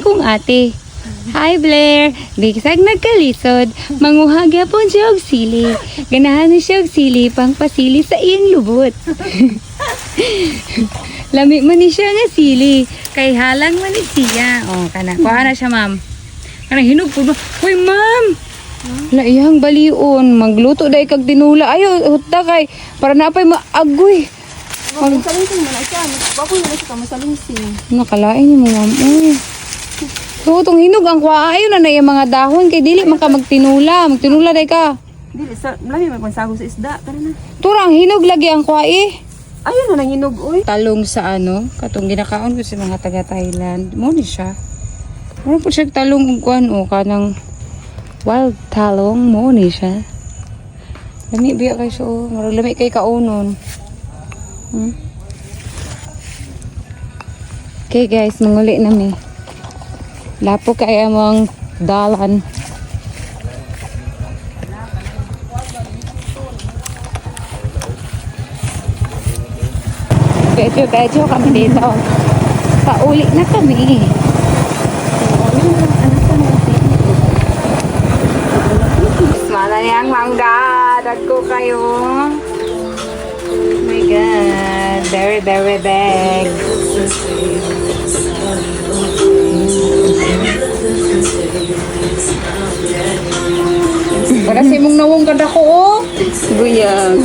akong ate. Hi Blair, bisag nagkalisod, manguha gyapon siya og sili. Ganahan ni siya og sili pang pasili sa iyang lubot. Lami man ni siya nga sili, kay halang man ni siya. Oh, kana, kuha na siya ma'am. Kana hinog po ba? Hoy ma'am! La iyang balion, magluto day kag tinula. Ayo, hutta kay, para napay maagoy. Masaling mo na siya. Bago na siya masaling. Nakalain ni mo ma'am. Uy. So, itong hinog ang kuha. Ayun na yung mga dahon. Kay dili man ka magtinula. Magtinula day ka. Dili, lami may pagsago sa isda. Tara na. Turang hinog lagi ang kuha eh. Ayun na nanginog, oy. Talong sa ano. Katong ginakaon ko sa mga taga-Thailand. Mo ni siya. Meron po siya talong ug kuan o kanang wild talong. Mo ni siya. Lami biya kay siya o. Marag lami kay kaunon. Okay guys, manguli na mi. Lapo kay among dalan. Medyo kami dito. Pauli na kami. Mana yang mangga. Dagko kayo. Oh my God. Very, very big. Para sa imong nawong kada ko, oh. Buyag.